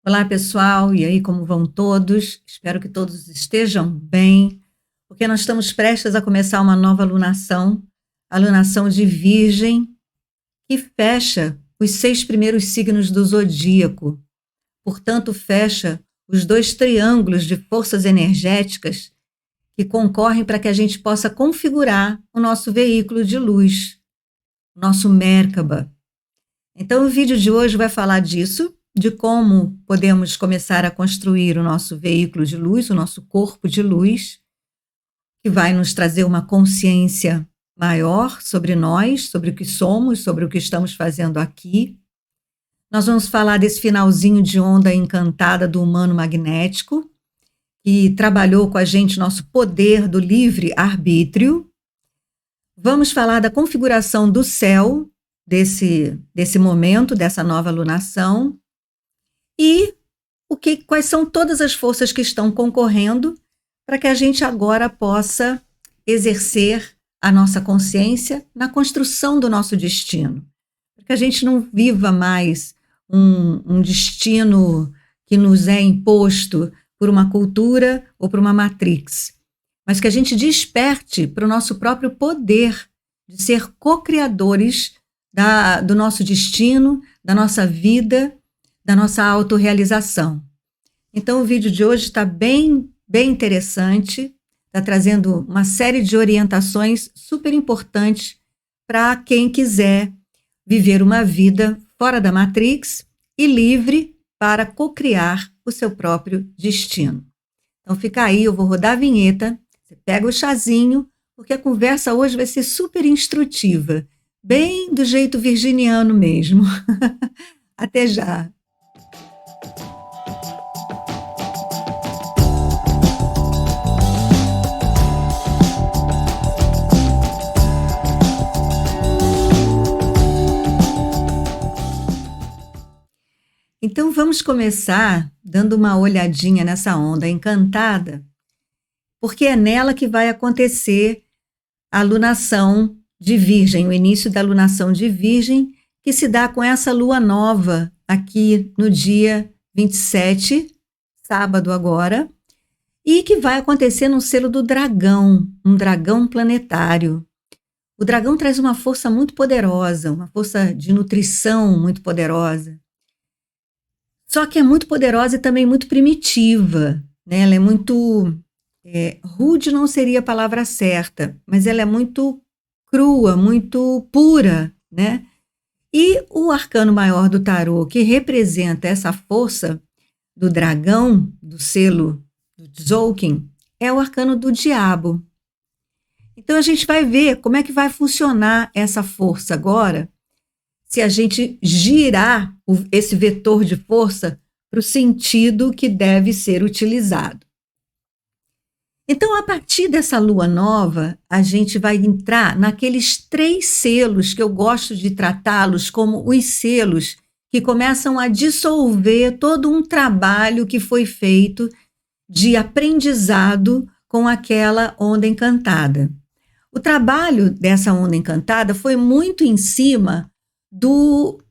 Olá, pessoal, e aí, como vão todos? Espero que todos estejam bem, porque nós estamos prestes a começar uma nova alunação, a alunação de Virgem, que fecha os 6 primeiros signos do zodíaco. Portanto, fecha os 2 triângulos de forças energéticas que concorrem para que a gente possa configurar o nosso veículo de luz, o nosso Merkaba. Então, o vídeo de hoje vai falar disso, de como podemos começar a construir o nosso veículo de luz, o nosso corpo de luz, que vai nos trazer uma consciência maior sobre nós, sobre o que somos, sobre o que estamos fazendo aqui. Nós vamos falar desse finalzinho de onda encantada do humano magnético, que trabalhou com a gente nosso poder do livre-arbítrio. Vamos falar da configuração do céu, desse momento, dessa nova alunação, e quais são todas as forças que estão concorrendo para que a gente agora possa exercer a nossa consciência na construção do nosso destino. Para que a gente não viva mais um destino que nos é imposto por uma cultura ou por uma matrix, mas que a gente desperte para o nosso próprio poder de ser co-criadores do nosso destino, da nossa vida, da nossa autorrealização. Então, o vídeo de hoje está bem interessante, está trazendo uma série de orientações super importantes para quem quiser viver uma vida fora da Matrix e livre para co-criar o seu próprio destino. Então, fica aí, eu vou rodar a vinheta, você pega o chazinho, porque a conversa hoje vai ser super instrutiva, bem do jeito virginiano mesmo. Até já! Então, vamos começar dando uma olhadinha nessa onda encantada, porque é nela que vai acontecer a alunação de Virgem, o início da alunação de Virgem, que se dá com essa lua nova aqui no dia 27, sábado agora, e que vai acontecer no selo do dragão, um dragão planetário. O dragão traz uma força muito poderosa, uma força de nutrição muito poderosa. Só que é muito poderosa e também muito primitiva, né? Ela é muito... rude não seria a palavra certa, mas ela é muito crua, muito pura, né? E o arcano maior do tarô, que representa essa força do dragão, do selo do Tzolk'in, é o arcano do diabo. Então a gente vai ver como é que vai funcionar essa força agora, se a gente girar esse vetor de força para o sentido que deve ser utilizado. Então, a partir dessa lua nova, a gente vai entrar naqueles 3 selos que eu gosto de tratá-los como os selos que começam a dissolver todo um trabalho que foi feito de aprendizado com aquela onda encantada. O trabalho dessa onda encantada foi muito em cima do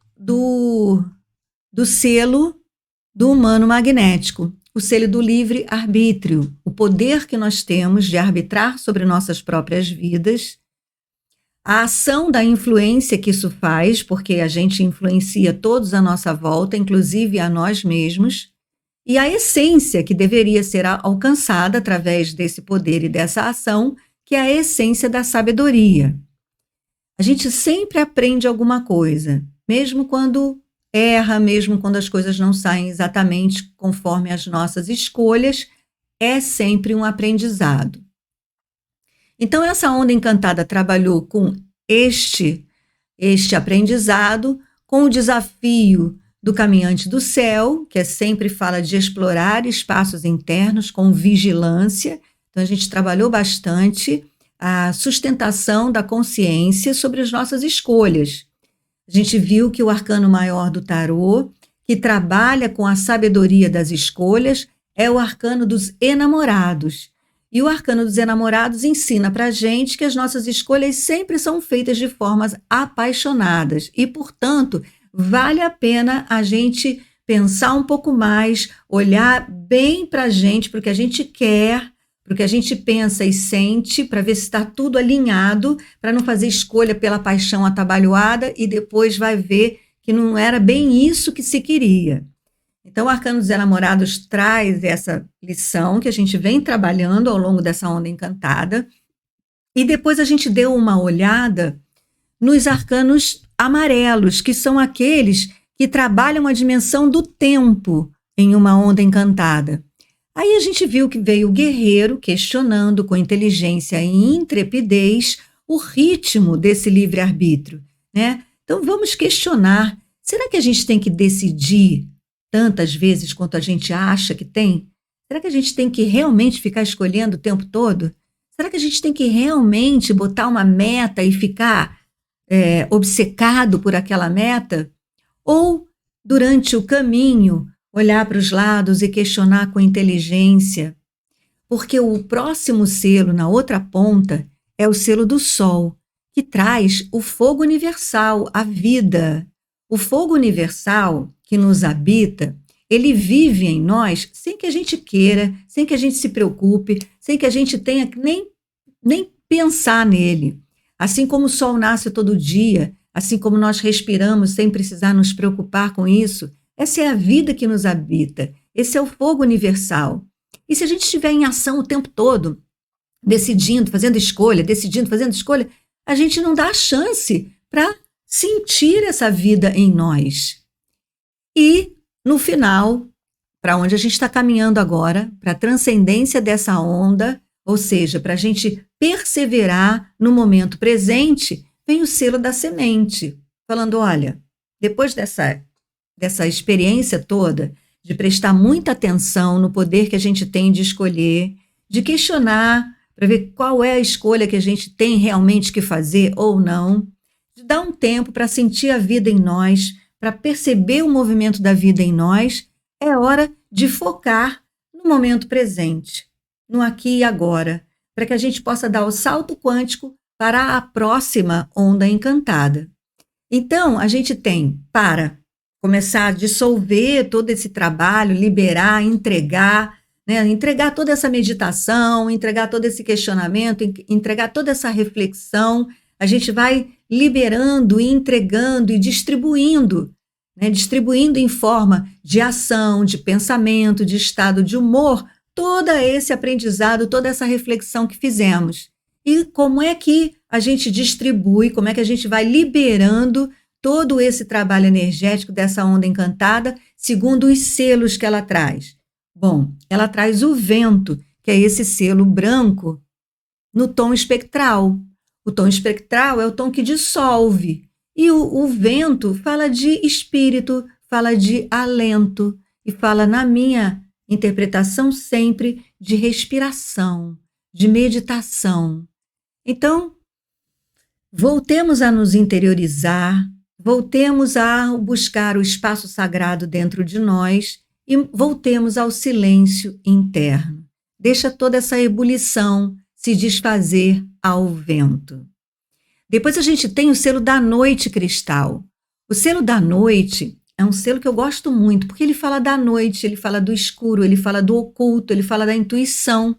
selo do humano magnético, o selo do livre-arbítrio, o poder que nós temos de arbitrar sobre nossas próprias vidas, a ação da influência que isso faz, porque a gente influencia todos à nossa volta, inclusive a nós mesmos, e a essência que deveria ser alcançada através desse poder e dessa ação, que é a essência da sabedoria. A gente sempre aprende alguma coisa, mesmo quando erra, mesmo quando as coisas não saem exatamente conforme as nossas escolhas, é sempre um aprendizado. Então, essa onda encantada trabalhou com este aprendizado, com o desafio do caminhante do céu, que sempre fala de explorar espaços internos com vigilância. Então, a gente trabalhou bastante a sustentação da consciência sobre as nossas escolhas. A gente viu que o arcano maior do tarô, que trabalha com a sabedoria das escolhas, é o arcano dos enamorados. E o arcano dos enamorados ensina para a gente que as nossas escolhas sempre são feitas de formas apaixonadas e, portanto, vale a pena a gente pensar um pouco mais, olhar bem para a gente, para o que a gente quer, para o que a gente pensa e sente, para ver se está tudo alinhado, para não fazer escolha pela paixão atabalhoada e depois vai ver que não era bem isso que se queria. Então, o Arcano dos Enamorados traz essa lição que a gente vem trabalhando ao longo dessa onda encantada. E depois a gente deu uma olhada nos arcanos amarelos, que são aqueles que trabalham a dimensão do tempo em uma onda encantada. Aí a gente viu que veio o guerreiro questionando com inteligência e intrepidez o ritmo desse livre-arbítrio, né? Então vamos questionar, será que a gente tem que decidir tantas vezes quanto a gente acha que tem? Será que a gente tem que realmente ficar escolhendo o tempo todo? Será que a gente tem que realmente botar uma meta e ficar obcecado por aquela meta? Ou, durante o caminho, olhar para os lados e questionar com inteligência? Porque o próximo selo, na outra ponta, é o selo do Sol, que traz o fogo universal, a vida. O fogo universal que nos habita, ele vive em nós sem que a gente queira, sem que a gente se preocupe, sem que a gente tenha que nem pensar nele. Assim como o sol nasce todo dia, assim como nós respiramos sem precisar nos preocupar com isso, essa é a vida que nos habita, esse é o fogo universal. E se a gente estiver em ação o tempo todo, decidindo, fazendo escolha, a gente não dá a chance para sentir essa vida em nós. E, no final, para onde a gente está caminhando agora, para a transcendência dessa onda, ou seja, para a gente perseverar no momento presente, vem o selo da semente, falando, olha, depois dessa experiência toda, de prestar muita atenção no poder que a gente tem de escolher, de questionar para ver qual é a escolha que a gente tem realmente que fazer ou não, de dar um tempo para sentir a vida em nós, para perceber o movimento da vida em nós, é hora de focar no momento presente, no aqui e agora, para que a gente possa dar o salto quântico para a próxima onda encantada. Então, a gente tem para começar a dissolver todo esse trabalho, liberar, entregar, né? Entregar toda essa meditação, entregar todo esse questionamento, entregar toda essa reflexão. A gente vai liberando, entregando e distribuindo, né? Distribuindo em forma de ação, de pensamento, de estado de humor, todo esse aprendizado, toda essa reflexão que fizemos. E como é que a gente distribui, como é que a gente vai liberando todo esse trabalho energético dessa onda encantada, segundo os selos que ela traz? Bom, ela traz o vento, que é esse selo branco, no tom espectral. O tom espectral é o tom que dissolve. E o vento fala de espírito, fala de alento, e fala, na minha interpretação, sempre de respiração, de meditação. Então, voltemos a nos interiorizar, voltemos a buscar o espaço sagrado dentro de nós e voltemos ao silêncio interno. Deixa toda essa ebulição se desfazer ao vento. Depois a gente tem o selo da noite cristal. O selo da noite é um selo que eu gosto muito, porque ele fala da noite, ele fala do escuro, ele fala do oculto, ele fala da intuição.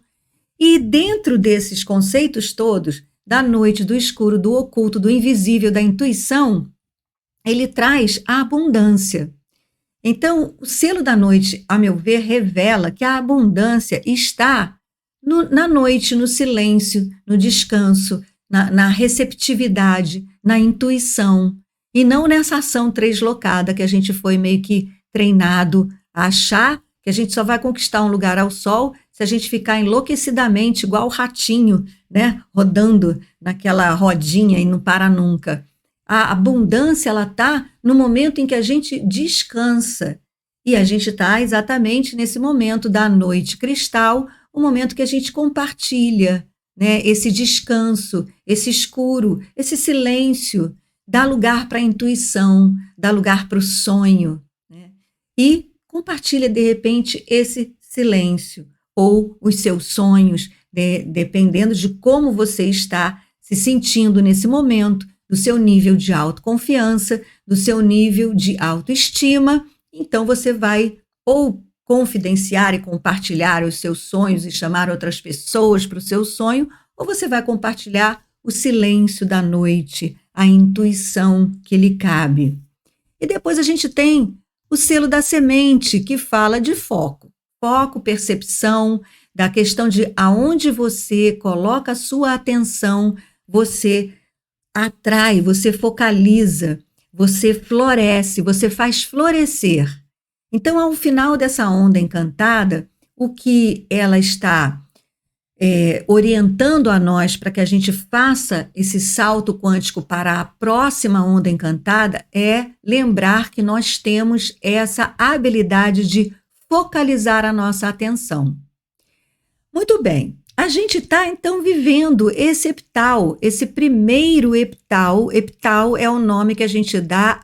E dentro desses conceitos todos, da noite, do escuro, do oculto, do invisível, da intuição, ele traz a abundância. Então, o selo da noite, a meu ver, revela que a abundância está na noite, no silêncio, no descanso, na receptividade, na intuição, e não nessa ação translocada que a gente foi meio que treinado a achar que a gente só vai conquistar um lugar ao sol se a gente ficar enlouquecidamente igual o ratinho, né, rodando naquela rodinha e não para nunca. A abundância, ela está no momento em que a gente descansa. E a gente está exatamente nesse momento da noite cristal, o momento que a gente compartilha, né, esse descanso, esse escuro, esse silêncio, dá lugar para a intuição, dá lugar para o sonho, né? E compartilha, de repente, esse silêncio ou os seus sonhos, dependendo de como você está se sentindo nesse momento, do seu nível de autoconfiança, do seu nível de autoestima Então você vai ou confidenciar e compartilhar os seus sonhos e chamar outras pessoas para o seu sonho, ou você vai compartilhar o silêncio da noite, a intuição que lhe cabe. E depois a gente tem o selo da semente, que fala de foco. Foco, percepção, da questão de aonde você coloca a sua atenção, você atrai, você focaliza, você floresce, você faz florescer. Então, ao final dessa onda encantada, o que ela está orientando a nós para que a gente faça esse salto quântico para a próxima onda encantada é lembrar que nós temos essa habilidade de focalizar a nossa atenção. Muito bem, a gente está então vivendo esse epital, esse primeiro epital. Epital é o nome que a gente dá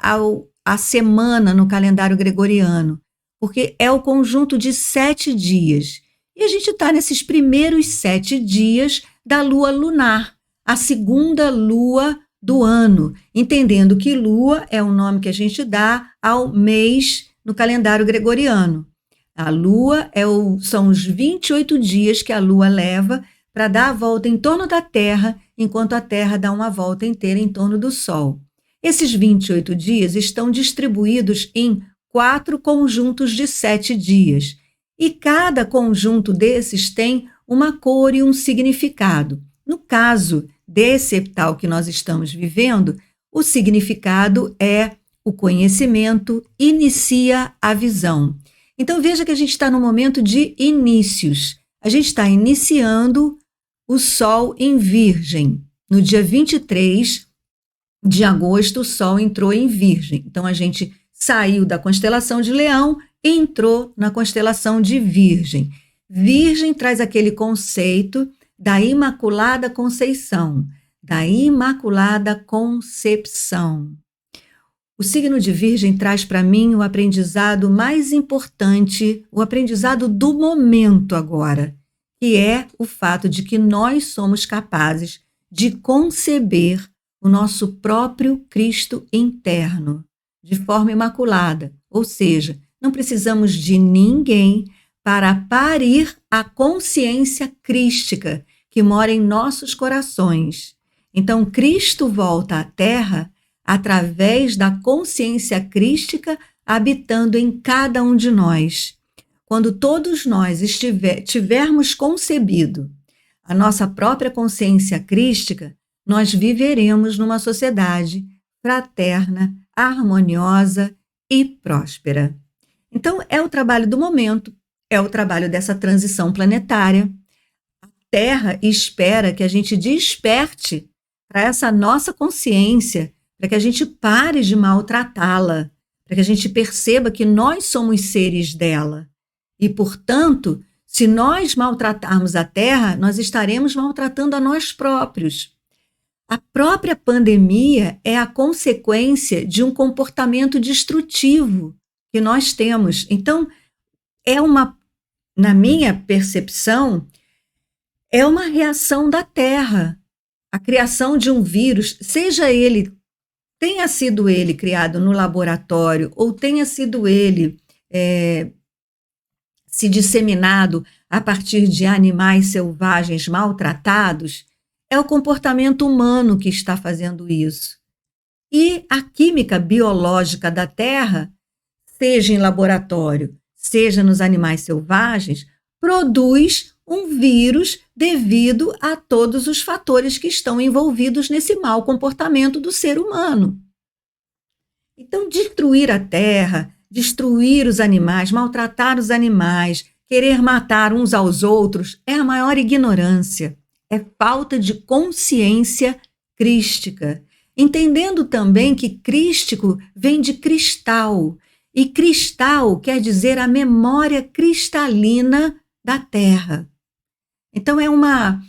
à semana no calendário gregoriano, porque é o conjunto de 7 dias. E a gente está nesses primeiros 7 dias da lua lunar, a segunda lua do ano, entendendo que lua é o nome que a gente dá ao mês no calendário gregoriano. A lua são os 28 dias que a lua leva para dar a volta em torno da Terra, enquanto a Terra dá uma volta inteira em torno do Sol. Esses 28 dias estão distribuídos em 4 conjuntos de 7 dias. E cada conjunto desses tem uma cor e um significado. No caso desse epital que nós estamos vivendo, o significado é o conhecimento inicia a visão. Então veja que a gente está no momento de inícios. A gente está iniciando o Sol em Virgem. No dia 23 de agosto, o Sol entrou em Virgem. Então a gente saiu da constelação de Leão e entrou na constelação de Virgem. Virgem traz aquele conceito da Imaculada Conceição, da Imaculada Concepção. O signo de Virgem traz para mim o aprendizado mais importante, o aprendizado do momento agora, que é o fato de que nós somos capazes de conceber o nosso próprio Cristo interno, de forma imaculada, ou seja, não precisamos de ninguém para parir a consciência crística que mora em nossos corações. Então, Cristo volta à Terra através da consciência crística habitando em cada um de nós. Quando todos nós tivermos concebido a nossa própria consciência crística, nós viveremos numa sociedade fraterna, harmoniosa e próspera. Então, é o trabalho do momento, é o trabalho dessa transição planetária. A Terra espera que a gente desperte para essa nossa consciência, para que a gente pare de maltratá-la, para que a gente perceba que nós somos seres dela. E, portanto, se nós maltratarmos a Terra, nós estaremos maltratando a nós próprios. A própria pandemia é a consequência de um comportamento destrutivo que nós temos. Então, na minha percepção, é uma reação da Terra. A criação de um vírus, tenha sido ele criado no laboratório ou tenha sido ele se disseminado a partir de animais selvagens maltratados, é o comportamento humano que está fazendo isso. E a química biológica da Terra, seja em laboratório, seja nos animais selvagens, produz um vírus devido a todos os fatores que estão envolvidos nesse mau comportamento do ser humano. Então, destruir a Terra, destruir os animais, maltratar os animais, querer matar uns aos outros é a maior ignorância, é falta de consciência crística. Entendendo também que crístico vem de cristal, e cristal quer dizer a memória cristalina da Terra. Então é uma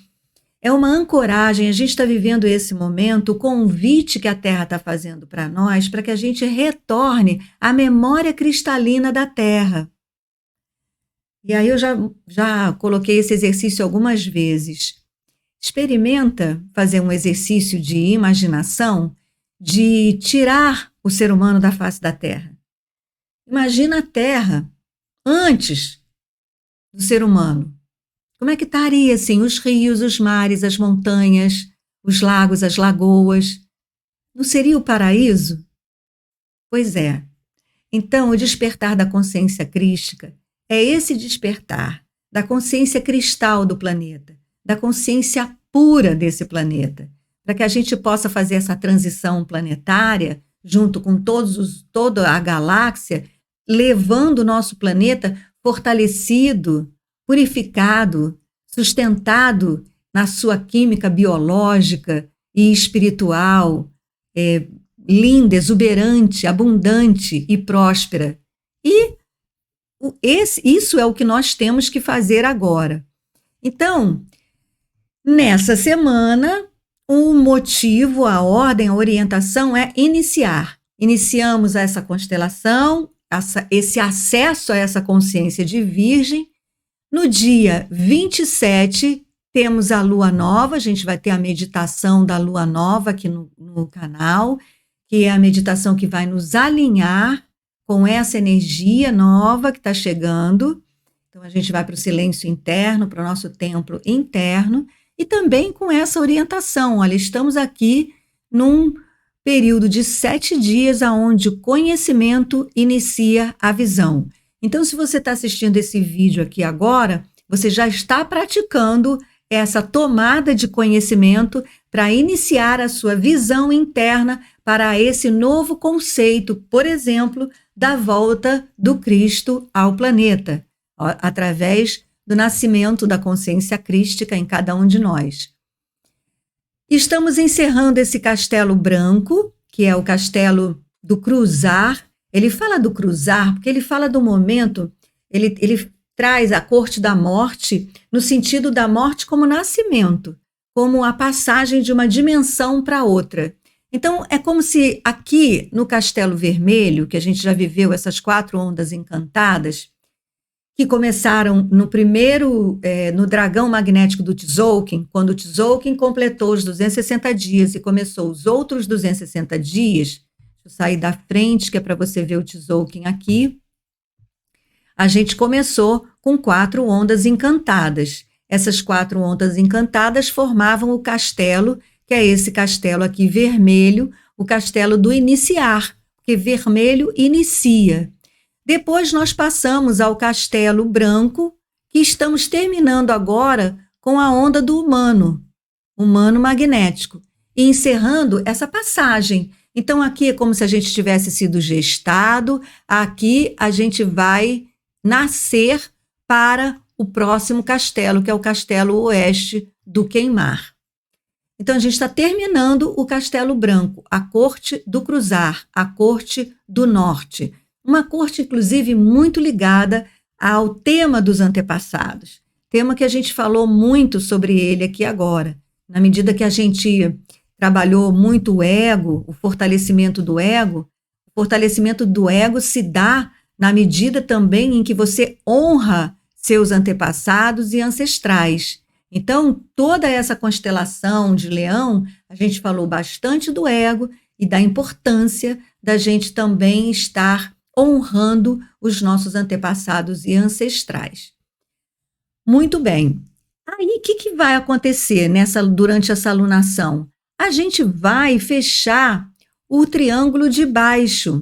ancoragem, a gente está vivendo esse momento, o convite que a Terra está fazendo para nós, para que a gente retorne à memória cristalina da Terra. E aí eu já coloquei esse exercício algumas vezes. Experimenta fazer um exercício de imaginação, de tirar o ser humano da face da Terra. Imagina a Terra antes do ser humano. Como é que estaria assim os rios, os mares, as montanhas, os lagos, as lagoas? Não seria o paraíso? Pois é. Então, o despertar da consciência crística é esse despertar da consciência cristal do planeta, da consciência pura desse planeta, para que a gente possa fazer essa transição planetária junto com toda a galáxia, levando o nosso planeta fortalecido, purificado, sustentado na sua química biológica e espiritual, linda, exuberante, abundante e próspera. E isso é o que nós temos que fazer agora. Então, nessa semana, o motivo, a ordem, a orientação é iniciar. Iniciamos essa constelação, esse acesso a essa consciência de Virgem. No dia 27, temos a Lua Nova, a gente vai ter a meditação da Lua Nova aqui no canal, que é a meditação que vai nos alinhar com essa energia nova que está chegando. Então, a gente vai para o silêncio interno, para o nosso templo interno, e também com essa orientação. Olha, estamos aqui num período de 7 dias, onde o conhecimento inicia a visão. Então, se você está assistindo esse vídeo aqui agora, você já está praticando essa tomada de conhecimento para iniciar a sua visão interna para esse novo conceito, por exemplo, da volta do Cristo ao planeta, através do nascimento da consciência crística em cada um de nós. Estamos encerrando esse castelo branco, que é o castelo do cruzar. Ele fala do cruzar porque ele fala do momento, ele traz a corte da morte no sentido da morte como nascimento, como a passagem de uma dimensão para outra. Então, é como se aqui no Castelo Vermelho, que a gente já viveu essas 4 ondas encantadas, que começaram no primeiro, no dragão magnético do Tzolk'in, quando o Tzolk'in completou os 260 dias e começou os outros 260 dias, deixa eu sair da frente, que é para você ver o Tzolk'in aqui, a gente começou com 4 ondas encantadas. Essas 4 ondas encantadas formavam o castelo, que é esse castelo aqui vermelho, o castelo do iniciar, porque vermelho inicia. Depois nós passamos ao castelo branco, que estamos terminando agora com a onda do humano magnético, e encerrando essa passagem. Então aqui é como se a gente tivesse sido gestado, aqui a gente vai nascer para o próximo castelo, que é o castelo oeste do Queimar. Então, a gente está terminando o Castelo Branco, a corte do cruzar, a corte do norte. Uma corte, inclusive, muito ligada ao tema dos antepassados. Tema que a gente falou muito sobre ele aqui agora. Na medida que a gente trabalhou muito o ego, o fortalecimento do ego se dá na medida também em que você honra seus antepassados e ancestrais. Então, toda essa constelação de Leão, a gente falou bastante do ego e da importância da gente também estar honrando os nossos antepassados e ancestrais. Muito bem. Aí, o que vai acontecer durante essa alunação? A gente vai fechar o triângulo de baixo,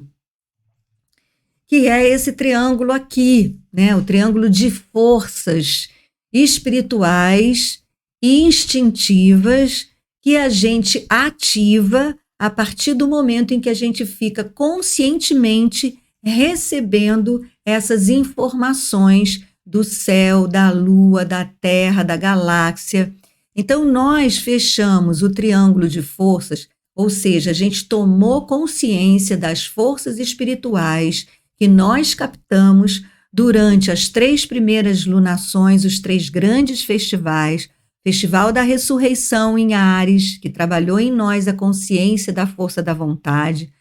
que é esse triângulo aqui, né? O triângulo de forças espirituais e instintivas que a gente ativa a partir do momento em que a gente fica conscientemente recebendo essas informações do céu, da lua, da terra, da galáxia. Então, nós fechamos o triângulo de forças, ou seja, a gente tomou consciência das forças espirituais que nós captamos durante as 3 primeiras lunações, os 3 grandes festivais, Festival da Ressurreição em Áries, que trabalhou em nós a consciência da força da vontade,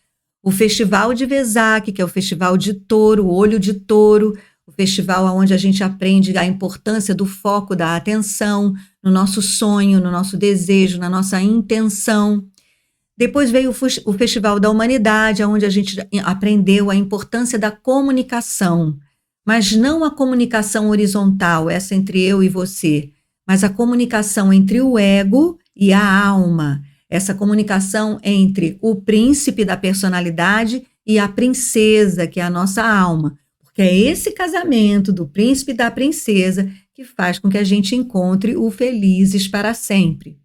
o Festival de Vesak, que é o Festival de Touro, o Olho de Touro, o festival onde a gente aprende a importância do foco da atenção no nosso sonho, no nosso desejo, na nossa intenção. Depois veio o Festival da Humanidade, onde a gente aprendeu a importância da comunicação, mas não a comunicação horizontal, essa entre eu e você, mas a comunicação entre o ego e a alma, essa comunicação entre o príncipe da personalidade e a princesa, que é a nossa alma, porque é esse casamento do príncipe e da princesa que faz com que a gente encontre o felizes para sempre.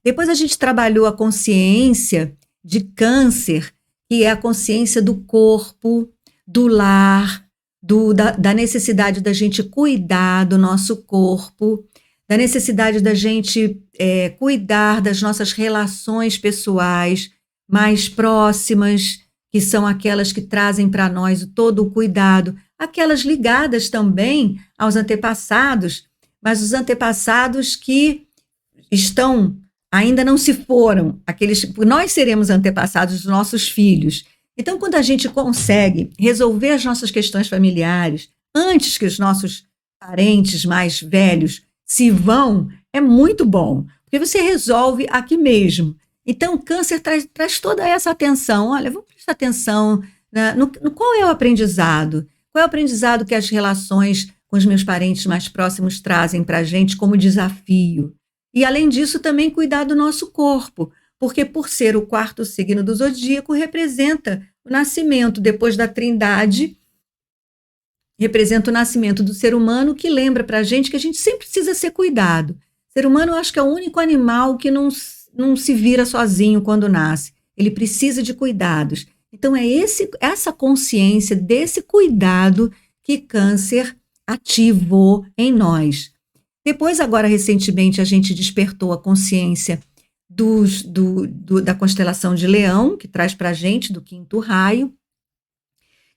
Depois a gente trabalhou a consciência de Câncer, que é a consciência do corpo, do lar, da necessidade da gente cuidar do nosso corpo, da necessidade da gente cuidar das nossas relações pessoais mais próximas, que são aquelas que trazem para nós todo o cuidado, aquelas ligadas também aos antepassados, mas os antepassados que ainda não se foram, nós seremos antepassados dos nossos filhos. Então, quando a gente consegue resolver as nossas questões familiares antes que os nossos parentes mais velhos se vão, é muito bom, porque você resolve aqui mesmo. Então, o Câncer traz toda essa atenção. Olha, vamos prestar atenção no qual é o aprendizado? Qual é o aprendizado que as relações com os meus parentes mais próximos trazem para a gente como desafio? E, além disso, também cuidar do nosso corpo, porque, por ser o 4º signo do zodíaco, representa o nascimento depois da Trindade, representa o nascimento do ser humano, que lembra para a gente que a gente sempre precisa ser cuidado. O ser humano, eu acho que é o único animal que não se vira sozinho quando nasce. Ele precisa de cuidados. Então, é essa consciência desse cuidado que Câncer ativou em nós. Depois, agora, recentemente, a gente despertou a consciência da constelação de Leão, que traz para a gente, do 5º raio,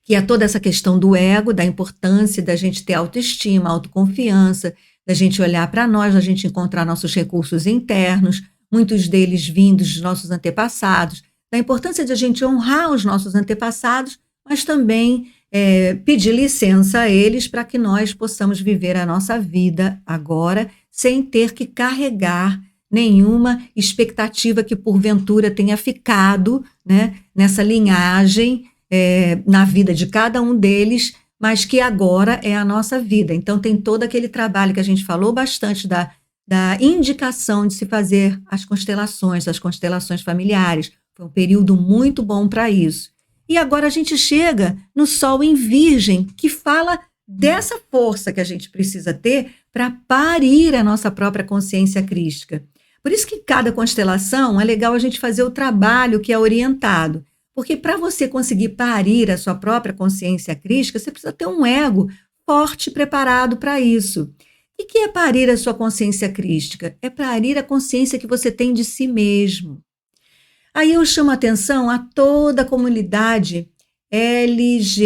que é toda essa questão do ego, da importância da gente ter autoestima, autoconfiança, da gente olhar para nós, da gente encontrar nossos recursos internos, muitos deles vindos dos nossos antepassados, da importância de a gente honrar os nossos antepassados, mas também pedir licença a eles para que nós possamos viver a nossa vida agora, sem ter que carregar nenhuma expectativa que porventura tenha ficado, né, nessa linhagem, na vida de cada um deles, mas que agora é a nossa vida. Então, tem todo aquele trabalho que a gente falou bastante da indicação de se fazer as constelações familiares. Foi um período muito bom para isso. E agora a gente chega no Sol em Virgem, que fala dessa força que a gente precisa ter para parir a nossa própria consciência crística. Por isso que cada constelação é legal a gente fazer o trabalho que é orientado. Porque para você conseguir parir a sua própria consciência crística, você precisa ter um ego forte e preparado para isso. O que é parir a sua consciência crística? É parir a consciência que você tem de si mesmo. Aí eu chamo a atenção a toda a comunidade LGBTSQIA+.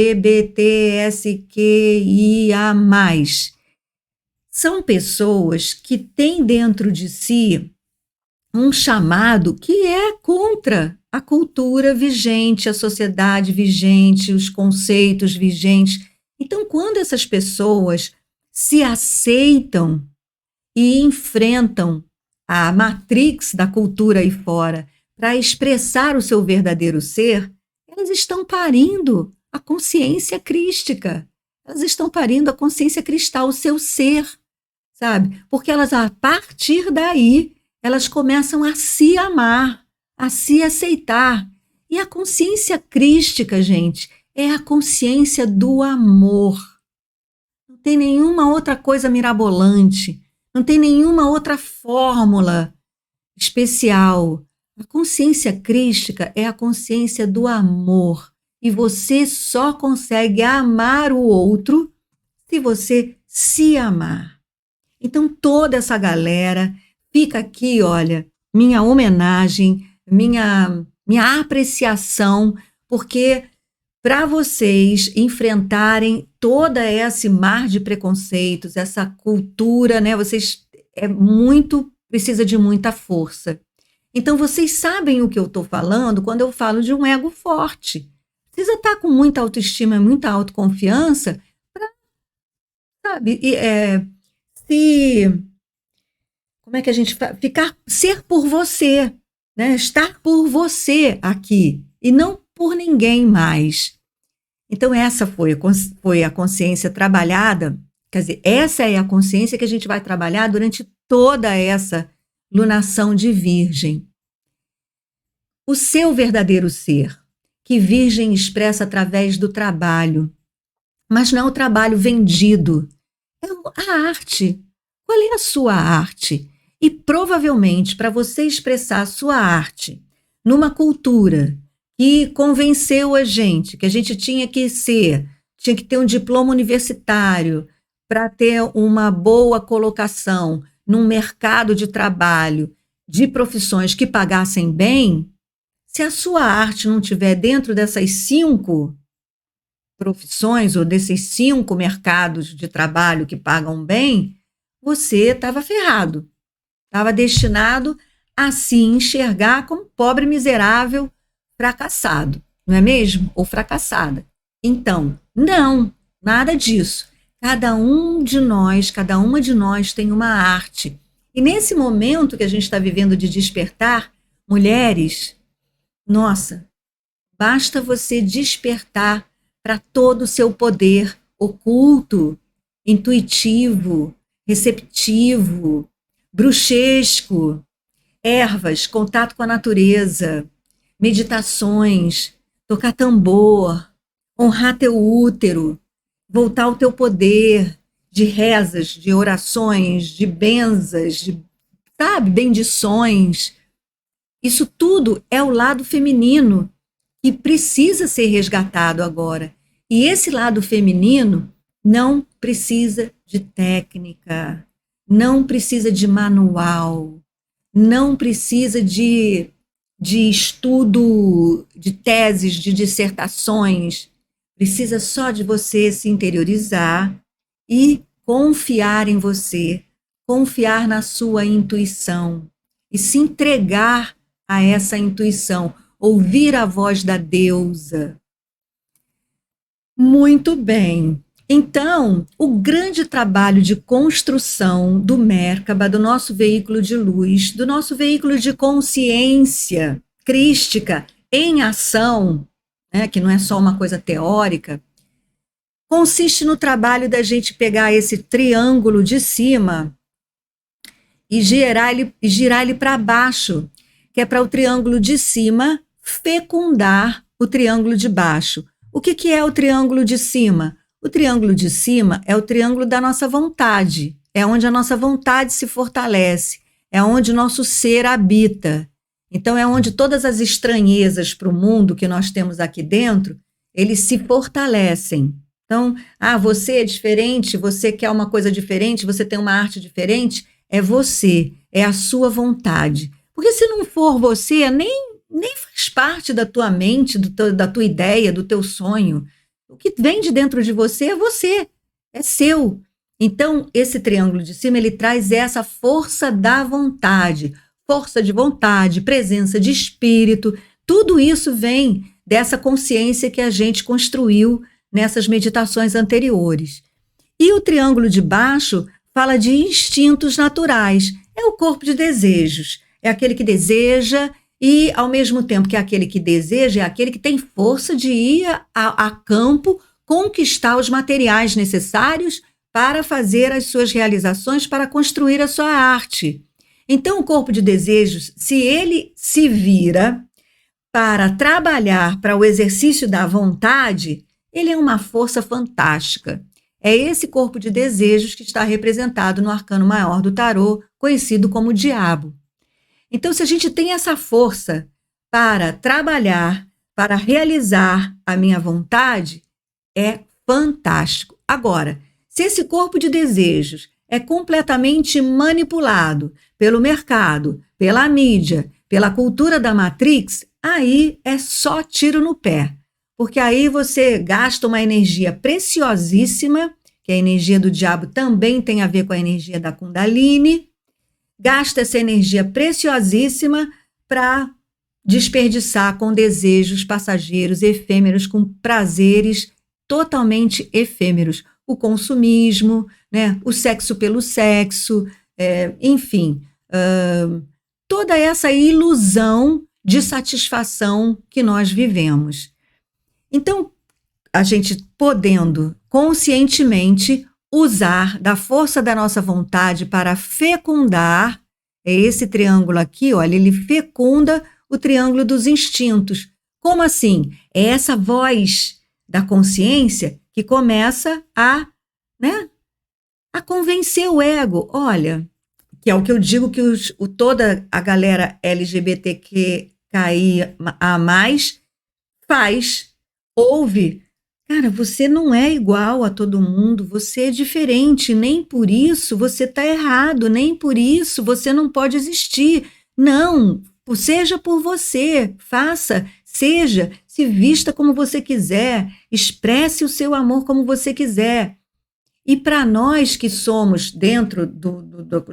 São pessoas que têm dentro de si um chamado que é contra a cultura vigente, a sociedade vigente, os conceitos vigentes. Então, quando essas pessoas se aceitam e enfrentam a matrix da cultura aí fora para expressar o seu verdadeiro ser, elas estão parindo a consciência crística. Elas estão parindo a consciência cristal, o seu ser, sabe? Porque elas, a partir daí, elas começam a se amar, a se aceitar. E a consciência crística, gente, é a consciência do amor. Não tem nenhuma outra coisa mirabolante, não tem nenhuma outra fórmula especial. A consciência crística é a consciência do amor. E você só consegue amar o outro se você se amar. Então, toda essa galera, fica aqui, olha, minha homenagem, minha apreciação, porque para vocês enfrentarem toda esse mar de preconceitos, essa cultura, né, precisa de muita força. Então, vocês sabem o que eu estou falando quando eu falo de um ego forte. Precisa estar com muita autoestima, muita autoconfiança para, sabe, como é que a gente ser por você. né? Estar por você aqui e não por ninguém mais. Então, essa foi a consciência trabalhada, quer dizer, essa é a consciência que a gente vai trabalhar durante toda essa lunação de Virgem. O seu verdadeiro ser, que Virgem expressa através do trabalho, mas não é o trabalho vendido, é a arte. Qual é a sua arte? E provavelmente, para você expressar a sua arte numa cultura que convenceu a gente que a gente tinha que ter um diploma universitário para ter uma boa colocação num mercado de trabalho de profissões que pagassem bem, se a sua arte não estiver dentro dessas 5 profissões ou desses 5 mercados de trabalho que pagam bem, você estava ferrado, estava destinado a se enxergar como pobre, miserável, fracassado, não é mesmo? Ou fracassada. Então, não, nada disso. Cada um de nós, cada uma de nós tem uma arte. E nesse momento que a gente está vivendo de despertar, mulheres, nossa, basta você despertar para todo o seu poder oculto, intuitivo, receptivo, bruxesco, ervas, contato com a natureza, meditações, tocar tambor, honrar teu útero, voltar ao teu poder de rezas, de orações, de benzas, sabe, bendições. Isso tudo é o lado feminino que precisa ser resgatado agora. E esse lado feminino não precisa de técnica, não precisa de manual, não precisa de estudo, de teses, de dissertações. Precisa só de você se interiorizar e confiar em você, confiar na sua intuição e se entregar a essa intuição, ouvir a voz da deusa. Muito bem. Então, o grande trabalho de construção do Merkaba, do nosso veículo de luz, do nosso veículo de consciência crística em ação, né, que não é só uma coisa teórica, consiste no trabalho da gente pegar esse triângulo de cima e girar ele para baixo, que é para o triângulo de cima fecundar o triângulo de baixo. O que é o triângulo de cima? O triângulo de cima é o triângulo da nossa vontade, é onde a nossa vontade se fortalece, é onde o nosso ser habita. Então, é onde todas as estranhezas para o mundo que nós temos aqui dentro, eles se fortalecem. Então, você é diferente, você quer uma coisa diferente, você tem uma arte diferente, é você, é a sua vontade. Porque se não for você, nem faz parte da tua mente, da tua ideia, do teu sonho. O que vem de dentro de você, é seu. Então, esse triângulo de cima, ele traz essa força da vontade, força de vontade, presença de espírito, tudo isso vem dessa consciência que a gente construiu nessas meditações anteriores. E o triângulo de baixo fala de instintos naturais, é o corpo de desejos, é aquele que deseja e, ao mesmo tempo que é aquele que deseja, é aquele que tem força de ir a campo, conquistar os materiais necessários para fazer as suas realizações, para construir a sua arte. Então, o corpo de desejos, se ele se vira para trabalhar para o exercício da vontade, ele é uma força fantástica. É esse corpo de desejos que está representado no arcano maior do tarô, conhecido como diabo. Então, se a gente tem essa força para trabalhar, para realizar a minha vontade, é fantástico. Agora, se esse corpo de desejos é completamente manipulado pelo mercado, pela mídia, pela cultura da Matrix, aí é só tiro no pé. Porque aí você gasta uma energia preciosíssima, que a energia do diabo também tem a ver com a energia da Kundalini, gasta essa energia preciosíssima para desperdiçar com desejos passageiros, efêmeros, com prazeres totalmente efêmeros. O consumismo, né? O sexo pelo sexo, enfim, toda essa ilusão de satisfação que nós vivemos. Então, a gente podendo conscientemente usar da força da nossa vontade para fecundar, é esse triângulo aqui, olha, ele fecunda o triângulo dos instintos. Como assim? É essa voz da consciência que começa a, né, a convencer o ego. Olha, que é o que eu digo que toda a galera LGBTQIA+, faz, ouve. Cara, você não é igual a todo mundo, você é diferente, nem por isso você está errado, nem por isso você não pode existir. Não, seja por você, faça, seja, se vista como você quiser, expresse o seu amor como você quiser. E para nós que somos dentro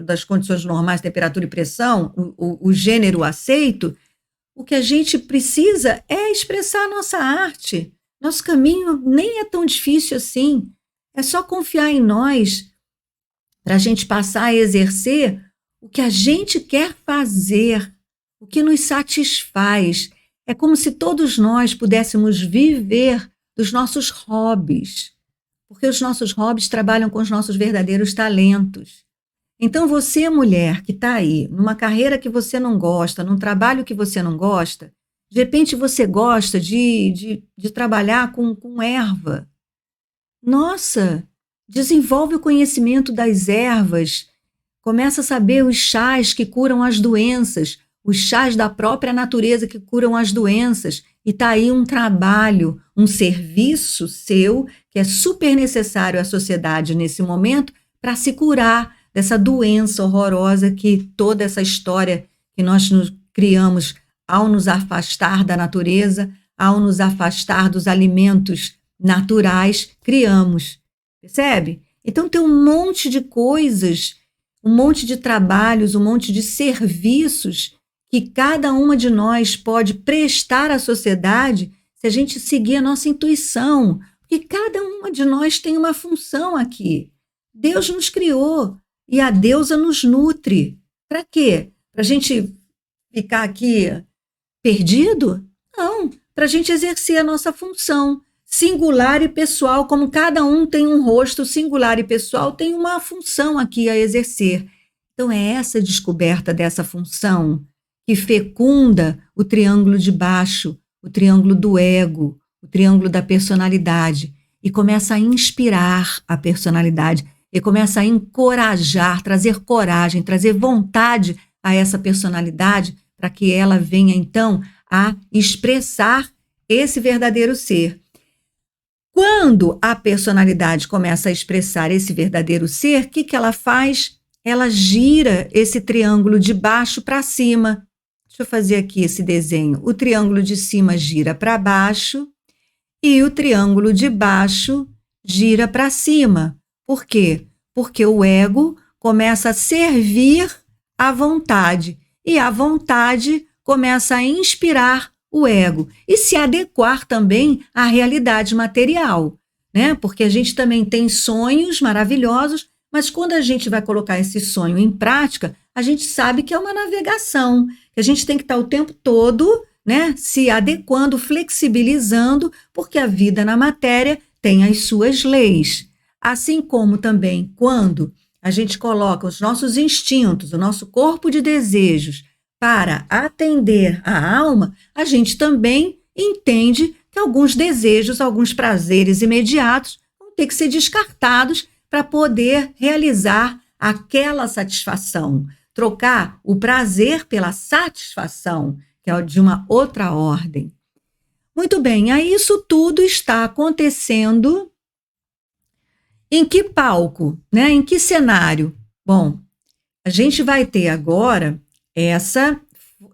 das condições normais, temperatura e pressão, o gênero aceito, o que a gente precisa é expressar a nossa arte. Nosso caminho nem é tão difícil assim. É só confiar em nós para a gente passar a exercer o que a gente quer fazer, o que nos satisfaz. É como se todos nós pudéssemos viver dos nossos hobbies, porque os nossos hobbies trabalham com os nossos verdadeiros talentos. Então você, mulher, que está aí, numa carreira que você não gosta, num trabalho que você não gosta, de repente você gosta de trabalhar com erva. Nossa, desenvolve o conhecimento das ervas, começa a saber os chás que curam as doenças, os chás da própria natureza que curam as doenças. E está aí um trabalho, um serviço seu que é super necessário à sociedade nesse momento para se curar dessa doença horrorosa que toda essa história que nós nos criamos ao nos afastar da natureza, ao nos afastar dos alimentos naturais, criamos. Percebe? Então tem um monte de coisas, um monte de trabalhos, um monte de serviços que cada uma de nós pode prestar à sociedade se a gente seguir a nossa intuição, porque cada uma de nós tem uma função aqui. Deus nos criou e a deusa nos nutre. Para quê? Para a gente ficar aqui perdido? Não, para a gente exercer a nossa função singular e pessoal, como cada um tem um rosto singular e pessoal, tem uma função aqui a exercer. Então é essa descoberta dessa função que fecunda o triângulo de baixo, o triângulo do ego, o triângulo da personalidade, e começa a inspirar a personalidade, e começa a encorajar, trazer coragem, trazer vontade a essa personalidade, para que ela venha, então, a expressar esse verdadeiro ser. Quando a personalidade começa a expressar esse verdadeiro ser, o que ela faz? Ela gira esse triângulo de baixo para cima. Deixa eu fazer aqui esse desenho. O triângulo de cima gira para baixo e o triângulo de baixo gira para cima. Por quê? Porque o ego começa a servir à vontade e a vontade começa a inspirar o ego e se adequar também à realidade material, né? Porque a gente também tem sonhos maravilhosos, mas quando a gente vai colocar esse sonho em prática, a gente sabe que é uma navegação, que a gente tem que estar o tempo todo, né, se adequando, flexibilizando, porque a vida na matéria tem as suas leis. Assim como também quando a gente coloca os nossos instintos, o nosso corpo de desejos para atender a alma, a gente também entende que alguns desejos, alguns prazeres imediatos vão ter que ser descartados para poder realizar aquela satisfação, trocar o prazer pela satisfação, que é de uma outra ordem. Muito bem, aí isso tudo está acontecendo em que palco, né? Em que cenário? Bom, a gente vai ter agora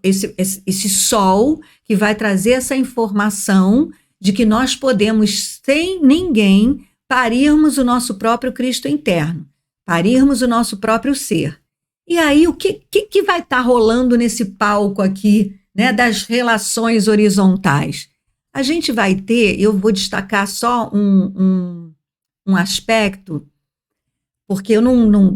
esse sol que vai trazer essa informação de que nós podemos, sem ninguém, parirmos o nosso próprio Cristo interno, parirmos o nosso próprio ser. E aí, o que vai estar rolando nesse palco aqui, né, das relações horizontais? A gente vai ter, eu vou destacar só um aspecto, porque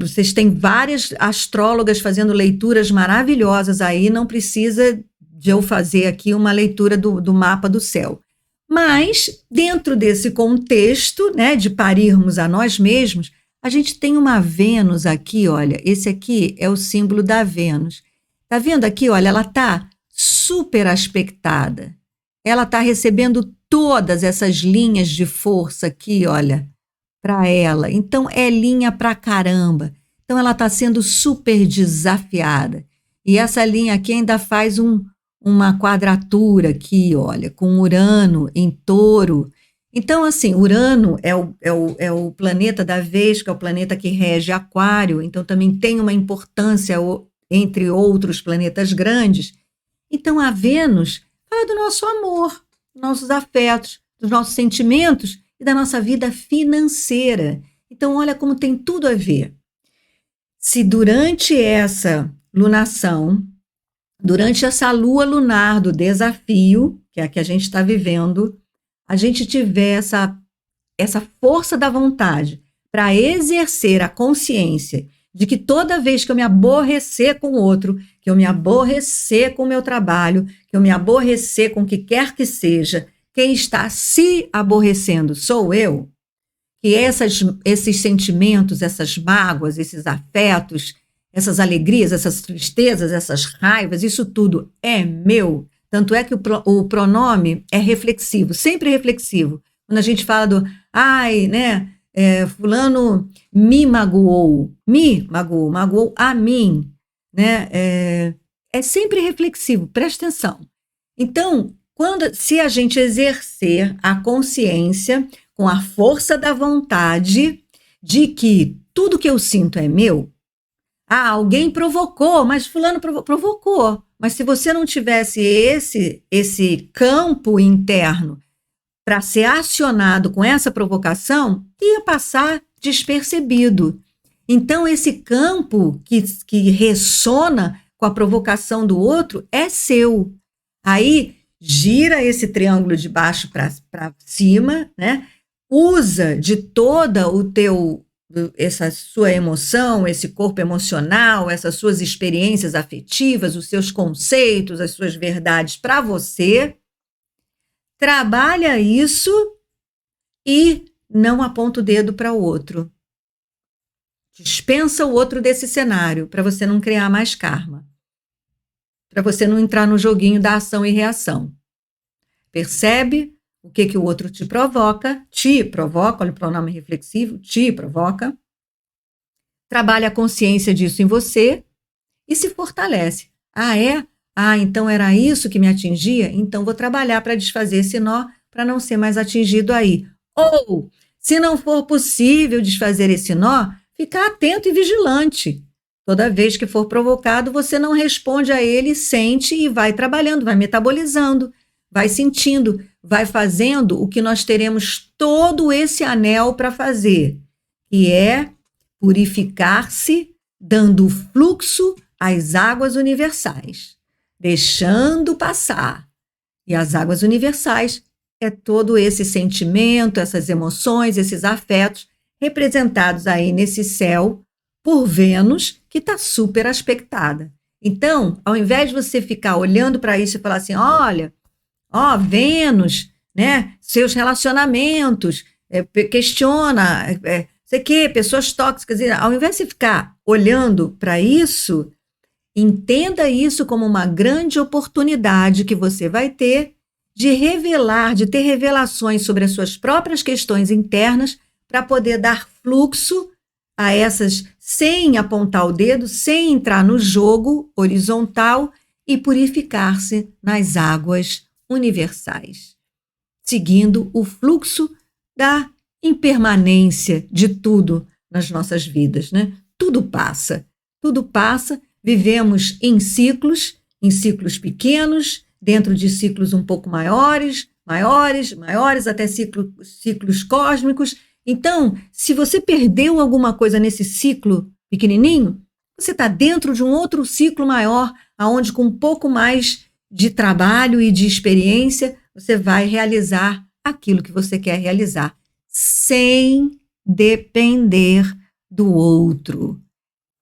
vocês têm várias astrólogas fazendo leituras maravilhosas aí, não precisa de eu fazer aqui uma leitura do mapa do céu. Mas, dentro desse contexto, né, de parirmos a nós mesmos, a gente tem uma Vênus aqui, olha, esse aqui é o símbolo da Vênus. Tá vendo aqui, olha, ela tá super aspectada. Ela tá recebendo todas essas linhas de força aqui, olha, para ela. Então, é linha pra caramba. Então, ela tá sendo super desafiada. E essa linha aqui ainda faz uma quadratura aqui, olha, com Urano em Touro. Então, assim, Urano é o planeta da vez, que é o planeta que rege Aquário, então também tem uma importância entre outros planetas grandes. Então, a Vênus fala do nosso amor, dos nossos afetos, dos nossos sentimentos e da nossa vida financeira. Então, olha como tem tudo a ver. Se durante essa lunação, durante essa lua lunar do desafio, que é a que a gente está vivendo, a gente tiver essa força da vontade para exercer a consciência de que toda vez que eu me aborrecer com o outro, que eu me aborrecer com o meu trabalho, que eu me aborrecer com o que quer que seja, quem está se aborrecendo sou eu, que esses sentimentos, essas mágoas, esses afetos, essas alegrias, essas tristezas, essas raivas, isso tudo é meu. Tanto é que o pronome é reflexivo, sempre reflexivo. Quando a gente fala do, ai, né, fulano me magoou a mim, né, é sempre reflexivo, presta atenção. Então, se a gente exercer a consciência com a força da vontade de que tudo que eu sinto é meu, alguém provocou, mas fulano provocou. Mas se você não tivesse esse campo interno para ser acionado com essa provocação, ia passar despercebido. Então, esse campo que ressona com a provocação do outro é seu. Aí, gira esse triângulo de baixo para cima, né? Usa de toda essa sua emoção, esse corpo emocional, essas suas experiências afetivas, os seus conceitos, as suas verdades para você, trabalha isso e não aponta o dedo para o outro. Dispensa o outro desse cenário para você não criar mais karma, para você não entrar no joguinho da ação e reação. Percebe o que o outro te provoca, olha o pronome reflexivo, te provoca, trabalha a consciência disso em você e se fortalece. Então era isso que me atingia? Então vou trabalhar para desfazer esse nó, para não ser mais atingido aí. Ou, se não for possível desfazer esse nó, ficar atento e vigilante. Toda vez que for provocado, você não responde a ele, sente e vai trabalhando, vai metabolizando, vai sentindo, vai fazendo o que nós teremos todo esse anel para fazer, que é purificar-se, dando fluxo às águas universais, deixando passar. E as águas universais é todo esse sentimento, essas emoções, esses afetos, representados aí nesse céu por Vênus, que está super aspectada. Então, ao invés de você ficar olhando para isso e falar assim, olha, Vênus, né, seus relacionamentos, questiona, sei que, pessoas tóxicas, ao invés de você ficar olhando para isso, entenda isso como uma grande oportunidade que você vai ter de revelar, de ter revelações sobre as suas próprias questões internas para poder dar fluxo a essas, sem apontar o dedo, sem entrar no jogo horizontal e purificar-se nas águas universais, seguindo o fluxo da impermanência de tudo nas nossas vidas, né? Tudo passa, vivemos em ciclos pequenos, dentro de ciclos um pouco maiores, até ciclos cósmicos. Então, se você perdeu alguma coisa nesse ciclo pequenininho, você está dentro de um outro ciclo maior, aonde com um pouco mais de trabalho e de experiência, você vai realizar aquilo que você quer realizar, sem depender do outro.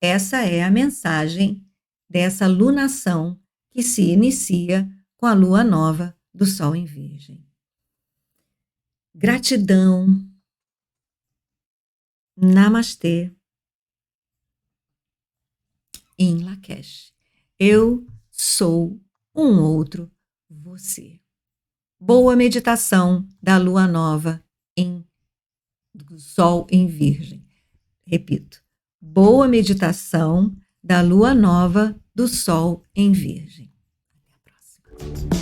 Essa é a mensagem dessa lunação que se inicia com a lua nova do Sol em Virgem. Gratidão. Namastê. Em Lakesh. Eu sou um outro você. Boa meditação da lua nova do Sol em Virgem. Repito. Boa meditação da lua nova do Sol em Virgem. Até a próxima.